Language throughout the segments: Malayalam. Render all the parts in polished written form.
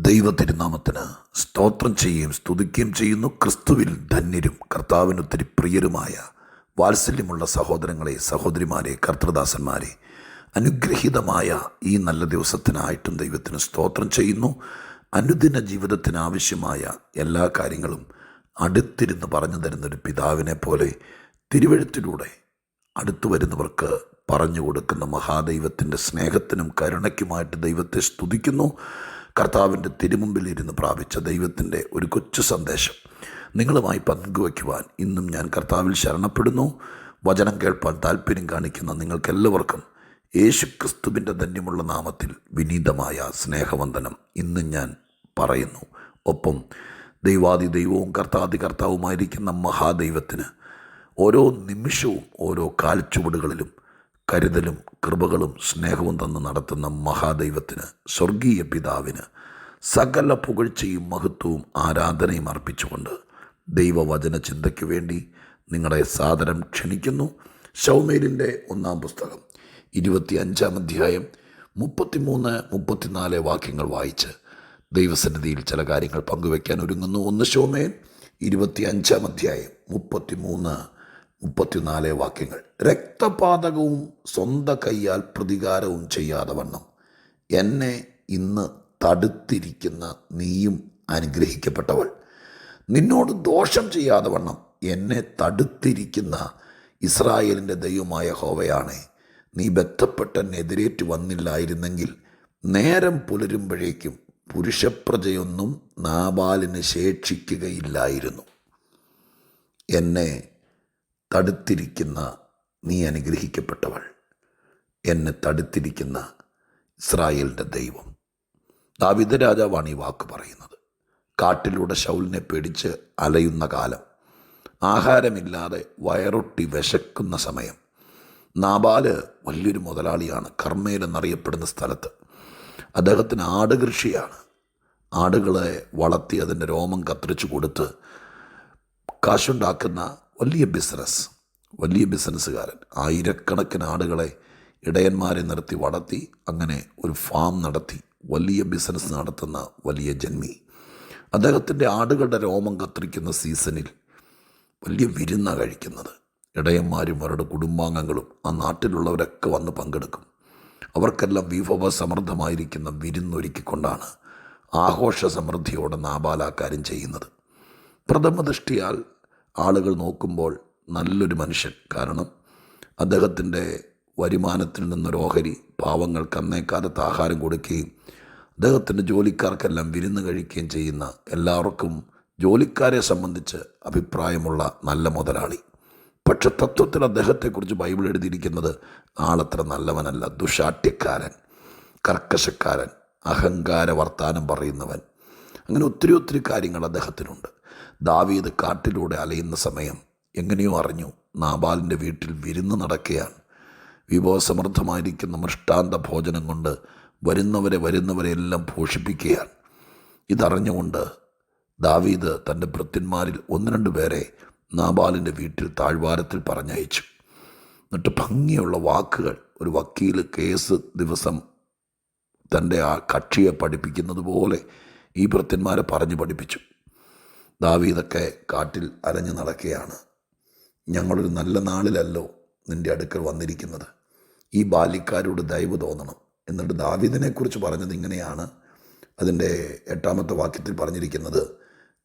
ദൈവതിരുനാമത്തിന് സ്തോത്രം ചെയ്യുകയും സ്തുതിക്കുകയും ചെയ്യുന്നു. ക്രിസ്തുവിൽ ധന്യരും കർത്താവിനൊത്തിരി പ്രിയരുമായ വാത്സല്യമുള്ള സഹോദരങ്ങളെ, സഹോദരിമാരെ, കർത്തൃദാസന്മാരെ, അനുഗ്രഹീതമായ ഈ നല്ല ദിവസത്തിനായിട്ടും ദൈവത്തിന് സ്തോത്രം ചെയ്യുന്നു. അനുദിന ജീവിതത്തിന് ആവശ്യമായ എല്ലാ കാര്യങ്ങളും അടുത്തിരുന്ന് പറഞ്ഞു തരുന്നൊരു പിതാവിനെ പോലെ തിരുവെഴുത്തിലൂടെ അടുത്തു വരുന്നവർക്ക് പറഞ്ഞു കൊടുക്കുന്ന മഹാദൈവത്തിൻ്റെ സ്നേഹത്തിനും കരുണയ്ക്കുമായിട്ട് ദൈവത്തെ സ്തുതിക്കുന്നു. കർത്താവിൻ്റെ തിരുമുമ്പിൽ ഇരുന്ന് പ്രാപിച്ച ദൈവത്തിൻ്റെ ഒരു കൊച്ചു സന്ദേശം നിങ്ങളുമായി പങ്കുവയ്ക്കുവാൻ ഇന്നും ഞാൻ കർത്താവിൽ ശരണപ്പെടുന്നു. വചനം കേൾപ്പാൻ താല്പര്യം കാണിക്കുന്ന നിങ്ങൾക്കെല്ലാവർക്കും യേശുക്രിസ്തുവിൻ്റെ ധന്യമുള്ള നാമത്തിൽ വിനീതമായ സ്നേഹവന്ദനം ഇന്നും ഞാൻ പറയുന്നു. ഒപ്പം ദൈവാദി ദൈവവും കർത്താദി കർത്താവുമായിരിക്കുന്ന മഹാദൈവത്തിന് ഓരോ നിമിഷവും ഓരോ കാൽച്ചുവടുകളിലും കരുതലും കൃപകളും സ്നേഹവും തന്ന് നടത്തുന്ന മഹാദൈവത്തിന്, സ്വർഗീയ പിതാവിന് സകല പുകഴ്ചയും മഹത്വവും ആരാധനയും അർപ്പിച്ചുകൊണ്ട് ദൈവവചന ചിന്തയ്ക്ക് വേണ്ടി നിങ്ങളെ സാദരം ക്ഷണിക്കുന്നു. ശൗമേലിൻ്റെ 1-ാം പുസ്തകം 25-ാം അധ്യായം 33-34 വാക്യങ്ങൾ വായിച്ച് ദൈവസന്നിധിയിൽ ചില കാര്യങ്ങൾ പങ്കുവയ്ക്കാൻ ഒരുങ്ങുന്നു. 1 ശൗമേൽ 25-ാം അധ്യായം 33-34 വാക്യങ്ങൾ. രക്തപാതകവും സ്വന്തം കൈയാൽ പ്രതികാരവും ചെയ്യാതെ വണ്ണം എന്നെ ഇന്ന് തടുത്തിരിക്കുന്ന നീയും അനുഗ്രഹിക്കപ്പെട്ടവൾ. നിന്നോട് ദോഷം ചെയ്യാതെ വണ്ണം എന്നെ തടുത്തിരിക്കുന്ന ഇസ്രായേലിൻ്റെ ദൈവമായ യഹോവയാണേ. നീ ബന്ധപ്പെട്ട് എതിരേറ്റു വന്നില്ലായിരുന്നെങ്കിൽ നേരം പുലരുമ്പോഴേക്കും പുരുഷപ്രജയൊന്നും നാബാലിന് ശേഷിക്കുകയില്ലായിരുന്നു. എന്നെ തടുത്തിരിക്കുന്ന നീ അനുഗ്രഹിക്കപ്പെട്ടവൾ, എന്നെ തടുത്തിരിക്കുന്ന ഇസ്രായേലിൻ്റെ ദൈവം. ദാവീദ് രാജാവാണ് ഈ വാക്ക് പറയുന്നത്. കാട്ടിലൂടെ ശൗലിനെ പേടിച്ച് അലയുന്ന കാലം, ആഹാരമില്ലാതെ വയറൊട്ടി വിശക്കുന്ന സമയം. നാബാല് വലിയൊരു മുതലാളിയാണ്. കർമ്മേൽ എന്നറിയപ്പെടുന്ന സ്ഥലത്ത് അദ്ദേഹത്തിന് ആട് കൃഷിയാണ്. ആടുകളെ വളർത്തി അതിൻ്റെ രോമം കത്തിരിച്ച് കൊടുത്ത് കാശുണ്ടാക്കുന്ന വലിയ ബിസിനസ്സുകാരൻ. ആയിരക്കണക്കിന് ആടുകളെ ഇടയന്മാരെ നിർത്തി വളർത്തി അങ്ങനെ ഒരു ഫാം നടത്തി വലിയ ബിസിനസ് നടത്തുന്ന വലിയ ജന്മി. അദ്ദേഹത്തിൻ്റെ ആടുകളുടെ രോമം കത്തിരിക്കുന്ന സീസണിൽ വലിയ വിരുന്നാണ് കഴിക്കുന്നത്. ഇടയന്മാരും അവരുടെ കുടുംബാംഗങ്ങളും ആ നാട്ടിലുള്ളവരൊക്കെ വന്ന് പങ്കെടുക്കും. അവർക്കെല്ലാം വിഭവസമൃദ്ധമായിരിക്കുന്ന വിരുന്നൊരുക്കിക്കൊണ്ടാണ് ആഘോഷ സമൃദ്ധിയോടെ നാബാൽ ആ കാര്യം ചെയ്യുന്നത്. പ്രഥമ ദൃഷ്ടിയാൽ ആളുകൾ നോക്കുമ്പോൾ നല്ലൊരു മനുഷ്യൻ. കാരണം അദ്ദേഹത്തിൻ്റെ വരുമാനത്തിൽ നിന്നൊരു ഓഹരി പാവങ്ങൾക്ക് അന്നേക്കാലത്ത് ആഹാരം കൊടുക്കുകയും അദ്ദേഹത്തിൻ്റെ ജോലിക്കാർക്കെല്ലാം വിരുന്ന് കഴിക്കുകയും ചെയ്യുന്ന, എല്ലാവർക്കും ജോലിക്കാരെ സംബന്ധിച്ച് അഭിപ്രായമുള്ള നല്ല മുതലാളി. പക്ഷെ തത്വത്തിൽ അദ്ദേഹത്തെക്കുറിച്ച് ബൈബിൾ എഴുതിയിരിക്കുന്നത് ആളത്ര നല്ലവനല്ല. ദുശാഠ്യക്കാരൻ, കർക്കശക്കാരൻ, അഹങ്കാര വർത്താനം പറയുന്നവൻ, അങ്ങനെ ഒത്തിരി കാര്യങ്ങൾ അദ്ദേഹത്തിനുണ്ട്. ദാവീദ് കാട്ടിലൂടെ അലയുന്ന സമയം എങ്ങനെയോ അറിഞ്ഞു നാബാലിൻ്റെ വീട്ടിൽ വിരുന്ന് നടക്കുകയാണ്. വിഭവസമൃദ്ധമായിരിക്കുന്ന മൃഷ്ടാന്ത ഭോജനം കൊണ്ട് വരുന്നവരെ എല്ലാം പോഷിപ്പിക്കുകയാണ്. ഇതറിഞ്ഞുകൊണ്ട് ദാവീദ് തൻ്റെ ഭൃത്യന്മാരിൽ 1-2 പേരെ നാബാലിൻ്റെ വീട്ടിൽ താഴ്വാരത്തിൽ പറഞ്ഞയച്ചു. എന്നിട്ട് ഭംഗിയുള്ള വാക്കുകൾ, ഒരു വക്കീൽ കേസ് ദിവസം തൻ്റെ ആ കക്ഷിയെ പഠിപ്പിക്കുന്നത് പോലെ ഈ ഭൃത്യന്മാരെ പറഞ്ഞു പഠിപ്പിച്ചു. ദാവീദൊക്കെ കാട്ടിൽ അലഞ്ഞു നടക്കുകയാണ്. ഞങ്ങളൊരു നല്ല നാളിലല്ലോ നിൻ്റെ അടുക്കൽ വന്നിരിക്കുന്നത്. ഈ ബാല്യക്കാരോട് ദയവ് തോന്നണം. എന്നിട്ട് ദാവീദിനെക്കുറിച്ച് പറഞ്ഞത് ഇങ്ങനെയാണ്. അതിൻ്റെ 8-ാമത്തെ വാക്യത്തിൽ പറഞ്ഞിരിക്കുന്നത്,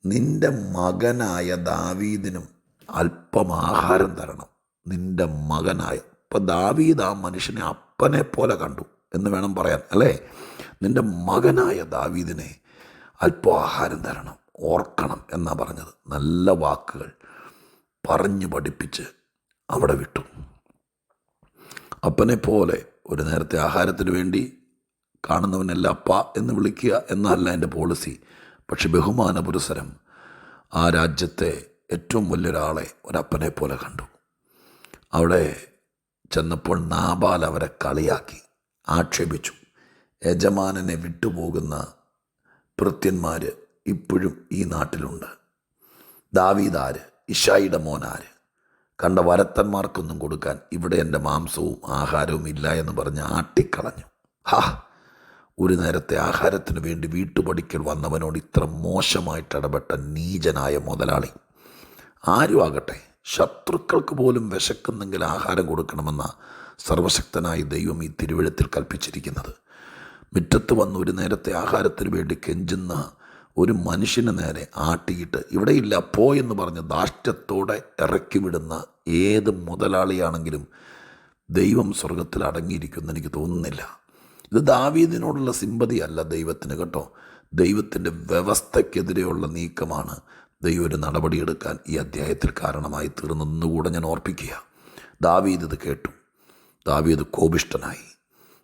നിൻ്റെ മകനായ ദാവീദിനും അല്പം ആഹാരം തരണം. നിൻ്റെ മകനായ, ഇപ്പം ദാവീദ് ആ മനുഷ്യനെ അപ്പനെ പോലെ കണ്ടു എന്ന് വേണം പറയാൻ, അല്ലേ? നിൻ്റെ മകനായ ദാവീദിനെ അല്പം ആഹാരം തരണം, ഓർക്കണം എന്നാണ് പറഞ്ഞത്. നല്ല വാക്കുകൾ പറഞ്ഞു പഠിപ്പിച്ച് അവിടെ വിട്ടു. അപ്പനെ പോലെ ഒരു നേരത്തെ ആഹാരത്തിന് വേണ്ടി കാണുന്നവനെല്ലാം അപ്പ എന്ന് വിളിക്കുക എന്നല്ല എൻ്റെ പോളിസി. പക്ഷെ ബഹുമാന പുരസരം ആ രാജ്യത്തെ ഏറ്റവും വലിയൊരാളെ ഒരപ്പനെ പോലെ കണ്ടു. അവിടെ ചെന്നപ്പോൾ നാബാൽ അവരെ കളിയാക്കി, ആക്ഷേപിച്ചു. യജമാനനെ വിട്ടുപോകുന്ന ഭൃത്യന്മാർ ഇപ്പോഴും ഈ നാട്ടിലുണ്ട്. ദാവീദ് ആര്? ഇശായിയുടെ മോനാര്? കണ്ട വരത്തന്മാർക്കൊന്നും കൊടുക്കാൻ ഇവിടെ എൻ്റെ മാംസവും ആഹാരവും ഇല്ല എന്ന് പറഞ്ഞ് ആട്ടിക്കളഞ്ഞു. ഒരു നേരത്തെ ആഹാരത്തിന് വേണ്ടി വീട്ടുപടിക്കൽ വന്നവനോട് ഇത്ര മോശമായിട്ട് ഇടപെട്ട നീചനായ മുതലാളി. ആരും ആകട്ടെ, ശത്രുക്കൾക്ക് പോലും വിശക്കുന്നെങ്കിൽ ആഹാരം കൊടുക്കണമെന്ന സർവശക്തനായ ദൈവം ഈ തിരുവെഴുത്തിൽ കൽപ്പിച്ചിരിക്കുന്നത്. മുറ്റത്ത് വന്ന് ഒരു നേരത്തെ ആഹാരത്തിന് വേണ്ടി കെഞ്ചുന്ന ഒരു മനുഷ്യന് നേരെ ആട്ടിയിട്ട് ഇവിടെയില്ല പോ എന്ന് പറഞ്ഞ് ധാർഷ്ട്യത്തോടെ ഇറക്കി വിടുന്ന ഏത് മുതലാളിയാണെങ്കിലും ദൈവം സ്വർഗത്തിൽ അടങ്ങിയിരിക്കുമെന്ന് എനിക്ക് തോന്നുന്നില്ല. ഇത് ദാവീദിനോടുള്ള സിമ്പതി അല്ല ദൈവത്തിന് കേട്ടോ. ദൈവത്തിൻ്റെ വ്യവസ്ഥയ്ക്കെതിരെയുള്ള നീക്കമാണ് ദൈവം ഒരു നടപടിയെടുക്കാൻ ഈ അധ്യായത്തിൽ കാരണമായി തീർന്നതെന്നുകൂടെ ഞാൻ ഓർപ്പിക്കുക. ദാവീദ് ഇത് കേട്ടു. ദാവീദ് കോപിഷ്ഠനായി.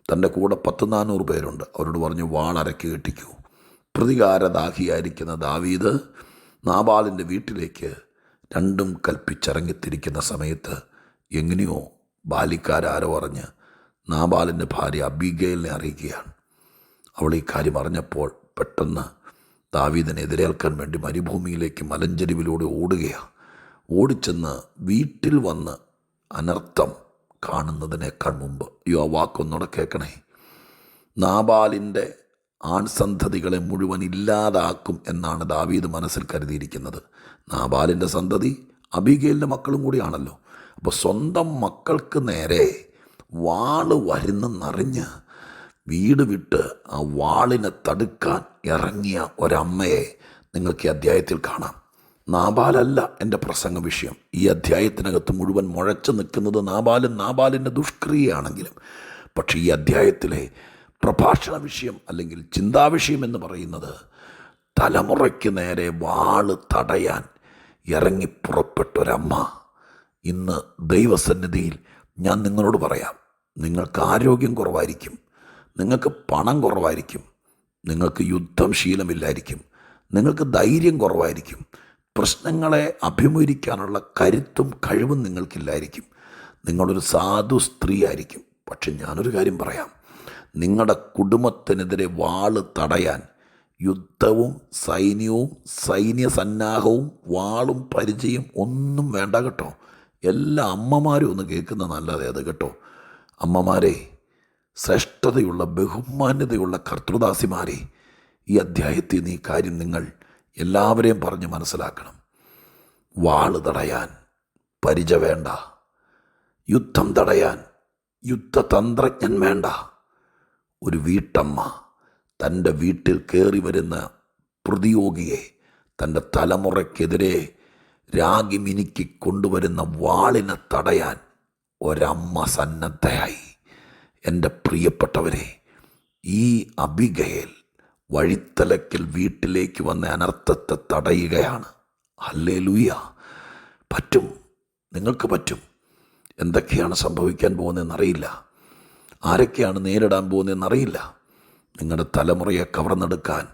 തൻ്റെ കൂടെ 400 പേരുണ്ട്. അവരോട് പറഞ്ഞു, വാളരക്കി കെട്ടിക്കൂ. പ്രതികാരദാഹിയായിരിക്കുന്ന ദാവീദ് നാബാലിൻ്റെ വീട്ടിലേക്ക് രണ്ടും കൽപ്പിച്ചിറങ്ങിത്തിരിക്കുന്ന സമയത്ത് എങ്ങനെയോ ബാലിക്കാരോ അറിഞ്ഞ് നാബാലിൻ്റെ ഭാര്യ അബീഗയിലിനെ അറിയിക്കുകയാണ്. അവൾ ഈ കാര്യം അറിഞ്ഞപ്പോൾ പെട്ടെന്ന് ദാവീദിനെ എതിരേൽക്കാൻ വേണ്ടി മരുഭൂമിയിലേക്ക് മലഞ്ചെരിവിലൂടെ ഓടുകയാണ്. ഓടിച്ചെന്ന് വീട്ടിൽ വന്ന് അനർത്ഥം കാണുന്നതിനേക്കാൾ മുമ്പ്, ആ വാക്കൊന്നുകൂടെ കേൾക്കണേ, നാബാലിൻ്റെ ആൺസന്തതികളെ മുഴുവൻ ഇല്ലാതാക്കും എന്നാണ് ദാവീദ് മനസ്സിൽ കരുതിയിരിക്കുന്നത്. നാബാലിൻ്റെ സന്തതി അബീഗയിലിൻ്റെ മക്കളും കൂടിയാണല്ലോ. അപ്പോൾ സ്വന്തം മക്കൾക്ക് നേരെ വാള് വരുന്നെന്നറിഞ്ഞ് വീട് വിട്ട് ആ വാളിനെ തടുക്കാൻ ഇറങ്ങിയ ഒരമ്മയെ നിങ്ങൾക്ക് ഈ അധ്യായത്തിൽ കാണാം. നാബാലല്ല എൻ്റെ പ്രസംഗ വിഷയം. ഈ അധ്യായത്തിനകത്ത് മുഴുവൻ മുഴച്ചു നിൽക്കുന്നത് നാബാലും നാബാലിൻ്റെ ദുഷ്ക്രിയയാണെങ്കിലും, പക്ഷേ ഈ അധ്യായത്തിലെ പ്രഭാഷണ വിഷയം അല്ലെങ്കിൽ ചിന്താവിഷയം എന്ന് പറയുന്നത് തലമുറയ്ക്ക് നേരെ വാള് തടയാൻ ഇറങ്ങി പുറപ്പെട്ടൊരമ്മ. ഇന്ന് ദൈവസന്നിധിയിൽ ഞാൻ നിങ്ങളോട് പറയാം, നിങ്ങൾക്ക് ആരോഗ്യം കുറവായിരിക്കും, നിങ്ങൾക്ക് പണം കുറവായിരിക്കും, നിങ്ങൾക്ക് യുദ്ധം ശീലമില്ലായിരിക്കും, നിങ്ങൾക്ക് ധൈര്യം കുറവായിരിക്കും, പ്രശ്നങ്ങളെ അഭിമുഖീകരിക്കാനുള്ള കരുത്തും കഴിവും നിങ്ങൾക്കില്ലായിരിക്കും, നിങ്ങളൊരു സാധു സ്ത്രീ ആയിരിക്കും. പക്ഷെ ഞാനൊരു കാര്യം പറയാം, നിങ്ങളുടെ കുടുംബത്തിനെതിരെ വാള് തടയാൻ യുദ്ധവും സൈന്യവും സൈന്യസന്നാഹവും വാളും പരിചയം ഒന്നും വേണ്ട കേട്ടോ. എല്ലാ അമ്മമാരും ഒന്ന് കേൾക്കുന്ന നല്ലതേ അത് കേട്ടോ. അമ്മമാരെ, ശ്രേഷ്ഠതയുള്ള ബഹുമാന്യതയുള്ള കർത്തൃദാസിമാരെ, ഈ അധ്യായത്തിൽ നിന്ന് ഈ കാര്യം നിങ്ങൾ എല്ലാവരെയും പറഞ്ഞ് മനസ്സിലാക്കണം. വാള് തടയാൻ പരിച വേണ്ട, യുദ്ധം തടയാൻ യുദ്ധതന്ത്രജ്ഞൻ വേണ്ട. ഒരു വീട്ടമ്മ തൻ്റെ വീട്ടിൽ കയറി വരുന്ന പ്രതിയോഗിയെ തൻ്റെ തലമുറയ്ക്കെതിരെ രാഗി മിനുക്കി കൊണ്ടുവരുന്ന വാളിനെ തടയാൻ ഒരമ്മ സന്നദ്ധയായി. എൻ്റെ പ്രിയപ്പെട്ടവരെ, ഈ അബിഗയേൽ വഴിത്തലക്കൽ വീട്ടിലേക്ക് വന്ന അനർത്ഥത്തെ തടയുകയാണ്. ഹല്ലേലൂയ! പറ്റും, നിങ്ങൾക്ക് പറ്റും. എന്തൊക്കെയാണ് സംഭവിക്കാൻ പോകുന്നതെന്നറിയില്ല, ആരൊക്കെയാണ് നേരിടാൻ പോകുന്നതെന്നറിയില്ല. നിങ്ങളുടെ തലമുറയെ കവർന്നെടുക്കാൻ,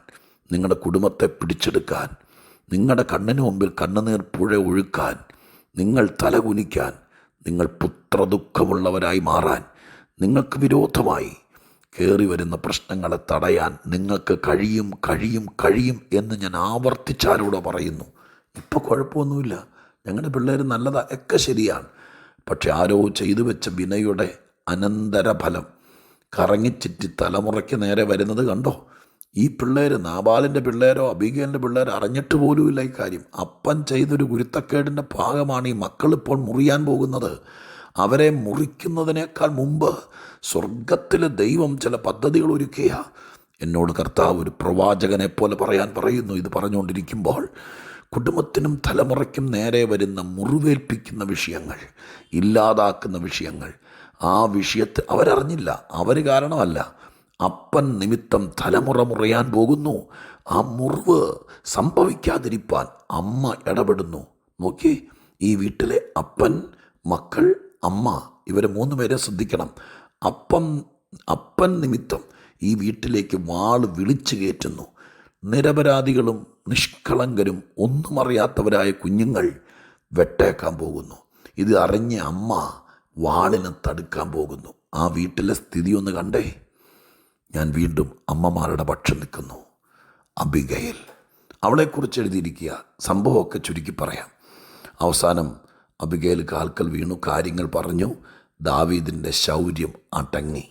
നിങ്ങളുടെ കുടുംബത്തെ പിടിച്ചെടുക്കാൻ, നിങ്ങളുടെ കണ്ണിന് മുമ്പിൽ കണ്ണുനീർ പുഴ ഒഴുക്കാൻ, നിങ്ങൾ തലകുനിക്കാൻ, നിങ്ങൾ പുത്രദുഃഖമുള്ളവരായി മാറാൻ, നിങ്ങൾക്ക് വിരോധമായി കയറി വരുന്ന പ്രശ്നങ്ങളെ തടയാൻ നിങ്ങൾക്ക് കഴിയും എന്ന് ഞാൻ ആവർത്തിച്ചാരോടെ പറയുന്നു. ഇപ്പോൾ കുഴപ്പമൊന്നുമില്ല, ഞങ്ങളുടെ പിള്ളേർ നല്ലതാ, ഒക്കെ ശരിയാണ്. പക്ഷെ ആരോ ചെയ്തു വെച്ച വിനയുടെ അനന്തരഫലം കറങ്ങിച്ചിറ്റി തലമുറയ്ക്ക് നേരെ വരുന്നത് കണ്ടോ? ഈ പിള്ളേർ നാബാലിൻ്റെ പിള്ളേരോ അബീഗേലിൻ്റെ പിള്ളേരോ അറിഞ്ഞിട്ട് പോലുമില്ല ഈ കാര്യം. അപ്പൻ ചെയ്തൊരു ഗുരുത്തക്കേടിൻ്റെ ഭാഗമാണ് ഈ മക്കളിപ്പോൾ മുറിയാൻ പോകുന്നത്. അവരെ മുറിക്കുന്നതിനേക്കാൾ മുമ്പ് സ്വർഗത്തിലെ ദൈവം ചില പദ്ധതികൾ ഒരുക്കുക. എന്നോട് കർത്താവ് ഒരു പ്രവാചകനെ പോലെ പറയുന്നു. ഇത് പറഞ്ഞുകൊണ്ടിരിക്കുമ്പോൾ കുടുംബത്തിനും തലമുറയ്ക്കും നേരെ വരുന്ന മുറിവേൽപ്പിക്കുന്ന വിഷയങ്ങൾ, ഇല്ലാതാക്കുന്ന വിഷയങ്ങൾ, ആ വിഷയത്തെ അവരറിഞ്ഞില്ല, അവർ കാരണമല്ല, അപ്പൻ നിമിത്തം തലമുറ മുറിയാൻ പോകുന്നു. ആ മുറിവ് സംഭവിക്കാതിരിക്കാൻ അമ്മ ഇടപെടുന്നു. നോക്കി, ഈ വീട്ടിലെ അപ്പൻ, മക്കൾ, അമ്മ, ഇവരെ 3 പേരെ ശ്രദ്ധിക്കണം. അപ്പൻ നിമിത്തം ഈ വീട്ടിലേക്ക് വാള് വിളിച്ചു കയറ്റുന്നു. നിരപരാധികളും നിഷ്കളങ്കരും ഒന്നും അറിയാത്തവരായ കുഞ്ഞുങ്ങൾ വെട്ടേക്കാൻ പോകുന്നു. ഇത് അറിഞ്ഞ അമ്മ വാളിനെ തടുക്കാൻ പോകുന്നു. ആ വീട്ടിലെ സ്ഥിതി ഒന്ന് കണ്ടേ. ഞാൻ വീണ്ടും അമ്മമാരുടെ പക്ഷം നിൽക്കുന്നു. അബിഗയേൽ, അവളെക്കുറിച്ച് എഴുതിയിരിക്കുക. സംഭവമൊക്കെ ചുരുക്കി പറയാം. അവസാനം അബിഗയേൽ കാൽക്കൽ വീണു, കാര്യങ്ങൾ പറഞ്ഞു. ദാവീദിൻ്റെ ശൗര്യം അടങ്ങി,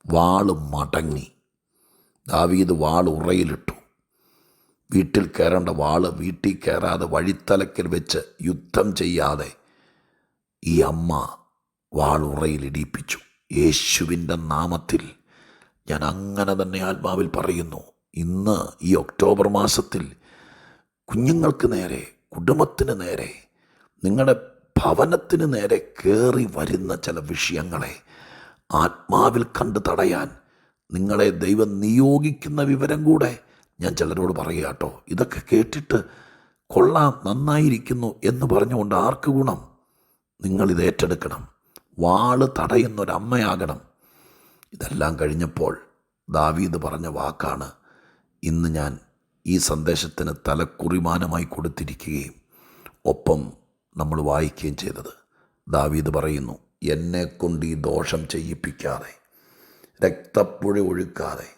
വാളും മടങ്ങി. ദാവീദ് വാൾ ഉറയിലിട്ടു. വീട്ടിൽ കയറേണ്ട വാള് വീട്ടിൽ കയറാതെ വഴിത്തലക്കൽ വെച്ച് യുദ്ധം ചെയ്യാതെ ഈ അമ്മ വാൾ ഉറയിലിടിപ്പിച്ചു. യേശുവിൻ്റെ നാമത്തിൽ ഞാൻ അങ്ങനെ തന്നെ ആത്മാവിൽ പറയുന്നു, ഇന്ന് ഈ ഒക്ടോബർ മാസത്തിൽ കുഞ്ഞുങ്ങൾക്ക് നേരെ, കുടുംബത്തിന് നേരെ, നിങ്ങളുടെ ഭവനത്തിന് നേരെ കയറി വരുന്ന ചില വിഷയങ്ങളെ ആത്മാവിൽ കണ്ട് തടയാൻ നിങ്ങളെ ദൈവം നിയോഗിക്കുന്ന വിവരം കൂടെ ഞാൻ ചിലരോട് പറയുക കേട്ടോ. ഇതൊക്കെ കേട്ടിട്ട് കൊള്ളാം, നന്നായിരിക്കുന്നു എന്ന് പറഞ്ഞുകൊണ്ട് ആർക്ക് ഗുണം? നിങ്ങളിത് ഏറ്റെടുക്കണം. വാള് തടയുന്നൊരമ്മയാകണം. ഇതെല്ലാം കഴിഞ്ഞപ്പോൾ ദാവീദ് പറഞ്ഞ വാക്കാണ് ഇന്ന് ഞാൻ ഈ സന്ദേശത്തിന് തലക്കുറിമാനമായി കൊടുത്തിരിക്കുകയും ഒപ്പം നമ്മൾ വായിക്കുകയും ചെയ്തത്. ദാവീദ് പറയുന്നു, എന്നെക്കൊണ്ട് ഈ ദോഷം ചെയ്യിപ്പിക്കാതെ, രക്തപ്പുഴ ഒഴുക്കാതെ,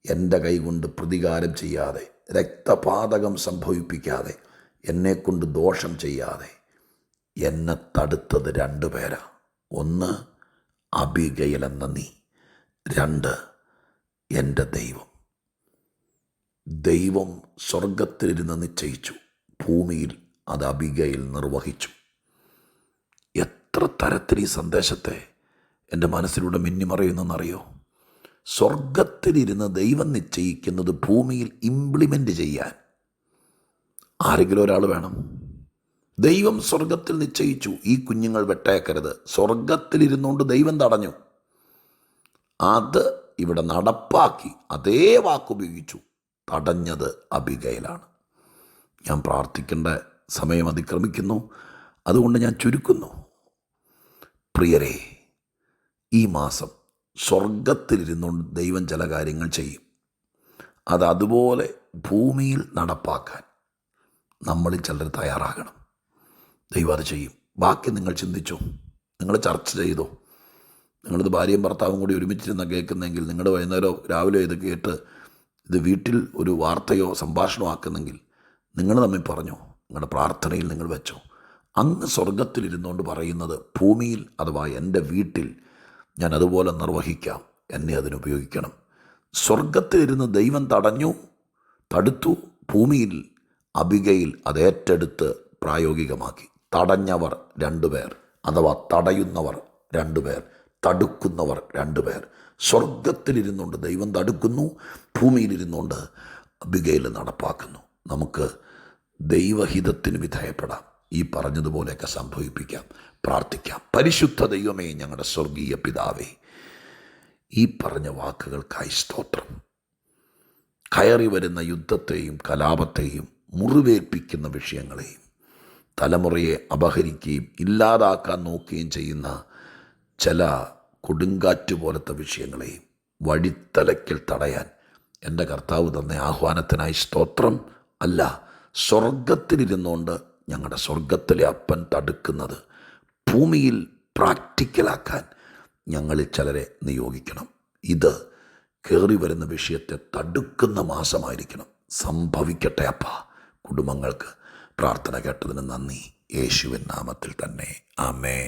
എൻ്റെ കൈകൊണ്ട് പ്രതികാരം ചെയ്യാതെ, രക്തപാതകം സംഭവിപ്പിക്കാതെ, എന്നെക്കൊണ്ട് ദോഷം ചെയ്യാതെ എന്നെ തടുത്തത് 2 പേരാ. 1 അബിഗയിൽ എന്ന നീ, 2 എൻ്റെ ദൈവം. ദൈവം സ്വർഗത്തിലിരുന്ന് നിശ്ചയിച്ചു, ഭൂമിയിൽ അത് അബിഗയിൽ നിർവഹിച്ചു. എത്ര തരത്തിൽ ഈ സന്ദേശത്തെ എൻ്റെ മനസ്സിലൂടെ മിന്നിമറയുന്നെന്നറിയോ? സ്വർഗത്തിലിരുന്ന് ദൈവം നിശ്ചയിക്കുന്നത് ഭൂമിയിൽ ഇംപ്ലിമെൻ്റ് ചെയ്യാൻ ആരെങ്കിലും ഒരാൾ വേണം. ദൈവം സ്വർഗത്തിൽ നിശ്ചയിച്ചു, ഈ കുഞ്ഞുങ്ങൾ വെട്ടേക്കരുത്. സ്വർഗത്തിലിരുന്നുകൊണ്ട് ദൈവം തടഞ്ഞു. അത് ഇവിടെ നടപ്പാക്കി, അതേ വാക്കുപയോഗിച്ചു. തടഞ്ഞത് അബിഗയിലാണ്. ഞാൻ പ്രാർത്ഥിക്കേണ്ട സമയം അതിക്രമിക്കുന്നു, അതുകൊണ്ട് ഞാൻ ചുരുക്കുന്നു. പ്രിയരെ, ഈ മാസം സ്വർഗത്തിലിരുന്നുകൊണ്ട് ദൈവം ചില കാര്യങ്ങൾ ചെയ്യും. അതുപോലെ ഭൂമിയിൽ നടപ്പാക്കാൻ നമ്മളിൽ ചിലർ തയ്യാറാകണം. ദൈവം അത് ചെയ്യും. ബാക്കി നിങ്ങൾ ചിന്തിച്ചോ, നിങ്ങൾ ചർച്ച ചെയ്തോ. നിങ്ങളിത് ഭാര്യയും ഭർത്താവും കൂടി ഒരുമിച്ചിരുന്ന കേൾക്കുന്നെങ്കിൽ, നിങ്ങൾ വൈകുന്നേരമോ രാവിലെ ഇത് കേട്ട് ഇത് വീട്ടിൽ ഒരു വാർത്തയോ സംഭാഷണമോ ആക്കുന്നെങ്കിൽ, നിങ്ങൾ തമ്മിൽ പറഞ്ഞോ, നിങ്ങളുടെ പ്രാർത്ഥനയിൽ നിങ്ങൾ വെച്ചോ. അങ്ങ് സ്വർഗത്തിലിരുന്നുകൊണ്ട് പറയുന്നത് ഭൂമിയിൽ അഥവാ എൻ്റെ വീട്ടിൽ ഞാൻ അതുപോലെ നിർവഹിക്കാം, എന്നെ അതിനുപയോഗിക്കണം. സ്വർഗത്തിലിരുന്ന് ദൈവം തടുത്തു. ഭൂമിയിൽ അബിഗയിൽ അത് ഏറ്റെടുത്ത് പ്രായോഗികമാക്കി. തടഞ്ഞവർ 2 പേർ, അഥവാ തടയുന്നവർ 2 പേർ, തടുക്കുന്നവർ 2 പേർ. സ്വർഗത്തിലിരുന്നുകൊണ്ട് ദൈവം തടുക്കുന്നു, ഭൂമിയിലിരുന്നുകൊണ്ട് അബിഗയിൽ നടപ്പാക്കുന്നു. നമുക്ക് ദൈവഹിതത്തിന് വിധേയപ്പെടാം. ഈ പറഞ്ഞതുപോലെയൊക്കെ സംഭവിപ്പിക്കാം. പ്രാർത്ഥിക്കാം. പരിശുദ്ധ ദൈവമേ, ഞങ്ങളുടെ സ്വർഗീയ പിതാവേ, ഈ പറഞ്ഞ വാക്കുകൾക്കായി സ്തോത്രം. കയറി വരുന്ന യുദ്ധത്തെയും കലാപത്തെയും മുറിവേൽപ്പിക്കുന്ന വിഷയങ്ങളെയും തലമുറയെ അപഹരിക്കുകയും ഇല്ലാതാക്കാൻ നോക്കുകയും ചെയ്യുന്ന ചില കൊടുങ്കാറ്റ് പോലത്തെ വിഷയങ്ങളെയും വഴിത്തലയ്ക്കൽ തടയാൻ എൻ്റെ കർത്താവ് തന്ന ആഹ്വാനത്തിനായി സ്തോത്രം. അല്ല, സ്വർഗത്തിലിരുന്നുകൊണ്ട് ഞങ്ങളുടെ സ്വർഗത്തിലെ അപ്പൻ തടുക്കുന്നത് ഭൂമിയിൽ പ്രാക്ടിക്കലാക്കാൻ ഞങ്ങളിൽ ചിലരെ നിയോഗിക്കണം. ഇത് കയറി വരുന്ന വിഷയത്തെ തടുക്കുന്ന മാസമായിരിക്കണം. സംഭവിക്കട്ടെ അപ്പ. കുടുംബങ്ങൾക്ക് പ്രാർത്ഥന കേട്ടതിന് നന്ദി. യേശുവിൻ നാമത്തിൽ തന്നെ. ആമേൻ.